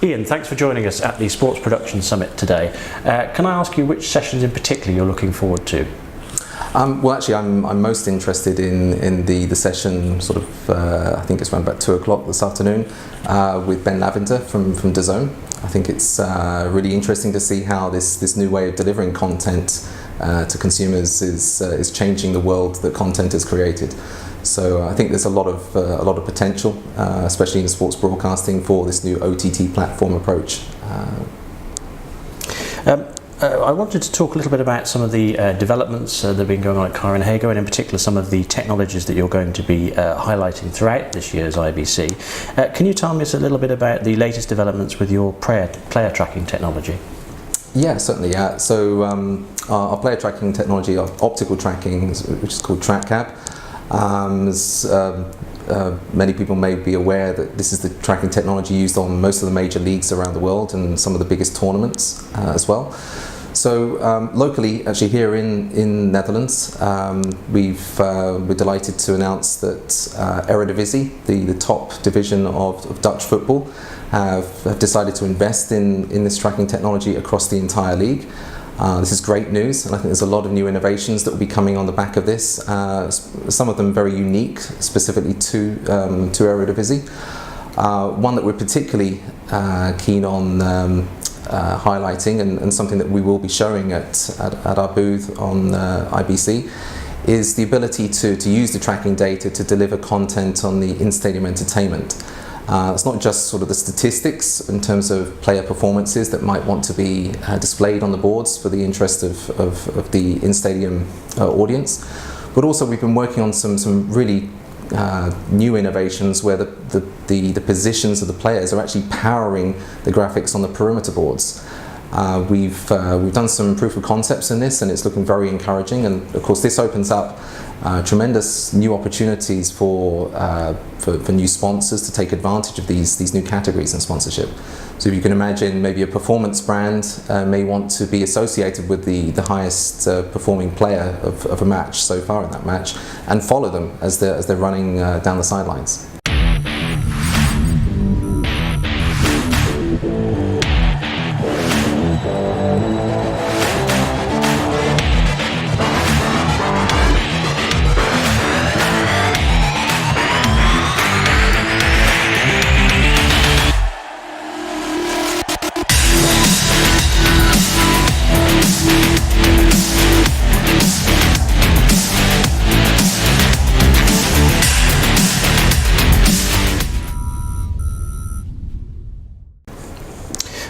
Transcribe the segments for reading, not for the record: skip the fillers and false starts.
Ian, thanks for joining us at the Sports Production Summit today. Can I ask you which sessions in particular you're looking forward to? Well, actually, I'm most interested in the session, sort of, I think it's around about 2 o'clock this afternoon, with Ben Lavender from DAZN. I think it's really interesting to see how this new way of delivering content to consumers is changing the world that content is created. So I think there's a lot of potential, especially in sports broadcasting, for this new OTT platform approach. I wanted to talk a little bit about some of the developments that have been going on at ChyronHego, and in particular some of the technologies that you're going to be highlighting throughout this year's IBC. Can you tell me a little bit about the latest developments with your player tracking technology? Yeah, certainly. So our player tracking technology, our optical tracking, which is called TrackCab, many people may be aware that this is the tracking technology used on most of the major leagues around the world and some of the biggest tournaments as well. So locally, actually here in Netherlands, we're delighted to announce that Eredivisie, the top division of Dutch football, have decided to invest in this tracking technology across the entire league. This is great news, and I think there's a lot of new innovations that will be coming on the back of this. Some of them very unique, specifically to Eredivisie. One that we're particularly keen on highlighting, and something that we will be showing at our booth on IBC, is the ability to use the tracking data to deliver content on the in-stadium entertainment. It's not just sort of the statistics in terms of player performances that might want to be displayed on the boards for the interest of the in-stadium audience, but also we've been working on some really new innovations where the positions of the players are actually powering the graphics on the perimeter boards. We've done some proof of concepts in this, and it's looking very encouraging, and of course this opens up tremendous new opportunities for new sponsors to take advantage of these new categories in sponsorship. So if you can imagine, maybe a performance brand may want to be associated with the highest performing player of a match so far in that match, and follow them as they're running down the sidelines.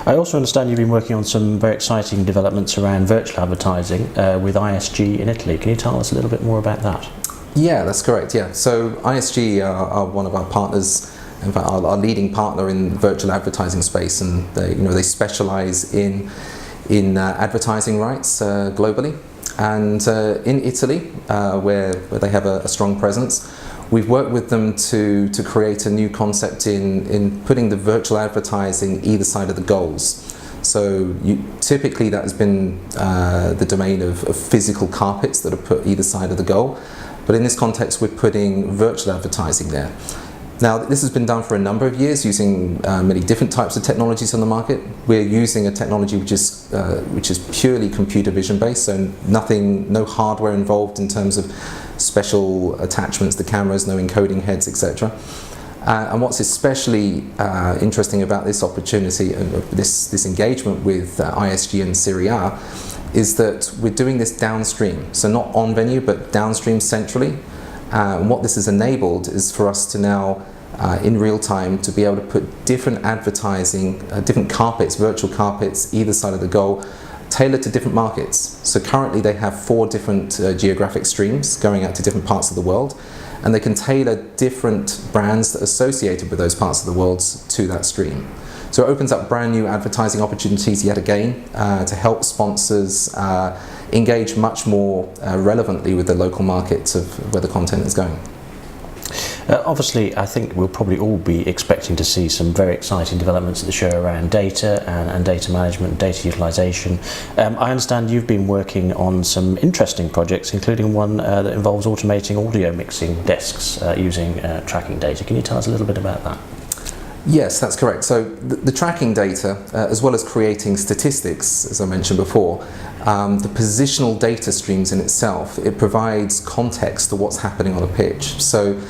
I also understand you've been working on some very exciting developments around virtual advertising with ISG in Italy. Can you tell us a little bit more about that? Yeah, that's correct. Yeah, so ISG are one of our partners, in fact our leading partner in the virtual advertising space, and they specialise in advertising rights globally, and in Italy where they have a strong presence. We've worked with them to create a new concept in putting the virtual advertising either side of the goals. So typically that has been the domain of physical carpets that are put either side of the goal, but in this context we're putting virtual advertising there. Now this has been done for a number of years using many different types of technologies on the market. We're using a technology which is purely computer vision based, so no hardware involved in terms of special attachments to cameras, no encoding heads, etc. And what's especially interesting about this opportunity and this engagement with ISG and Serie A is that we're doing this downstream, so not on venue but downstream centrally. And what this has enabled is for us to now, in real time, to be able to put different advertising, different carpets, virtual carpets, either side of the goal, tailored to different markets. So currently they have 4 different geographic streams going out to different parts of the world, and they can tailor different brands that are associated with those parts of the world to that stream. So it opens up brand new advertising opportunities yet again to help sponsors engage much more relevantly with the local markets of where the content is going. Obviously, I think we'll probably all be expecting to see some very exciting developments at the show around data and data management, data utilisation. I understand you've been working on some interesting projects, including one that involves automating audio mixing desks using tracking data. Can you tell us a little bit about that? Yes, that's correct. So the tracking data, as well as creating statistics, as I mentioned before, the positional data streams in itself, it provides context to what's happening on a pitch. So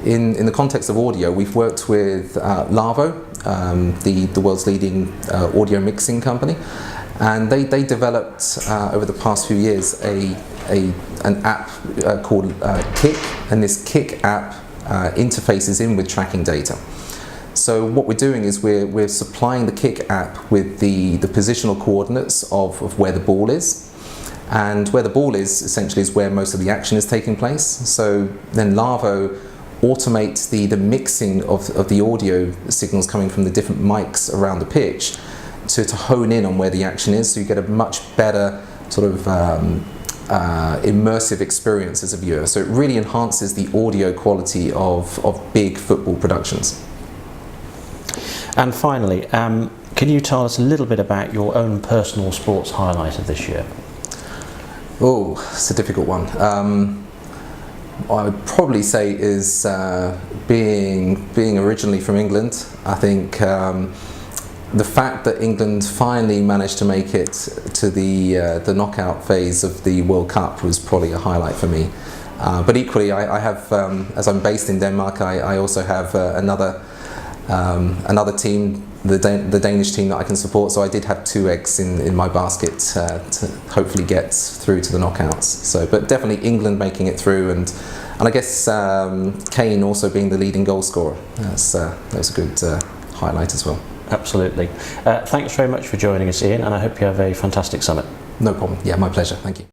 in the context of audio, we've worked with Lavo, the world's leading audio mixing company, and they developed over the past few years an app called Kick, and this Kick app interfaces in with tracking data. So what we're doing is we're supplying the Kick app with the positional coordinates of where the ball is, and where the ball is essentially is where most of the action is taking place. So then Lavo automates the mixing of the audio signals coming from the different mics around the pitch to hone in on where the action is, so you get a much better sort of immersive experience as a viewer. So it really enhances the audio quality of big football productions. And finally, can you tell us a little bit about your own personal sports highlight of this year? Oh, it's a difficult one. I would probably say is being originally from England. I think the fact that England finally managed to make it to the knockout phase of the World Cup was probably a highlight for me. But equally, I have, as I'm based in Denmark, I also have another team, the Danish team that I can support. So I did have 2 eggs in my basket to hopefully get through to the knockouts. So, but definitely England making it through, and I guess Kane also being the leading goal scorer. That was a good highlight as well. Absolutely. Thanks very much for joining us, Ian, and I hope you have a fantastic summit. No problem. Yeah, my pleasure. Thank you.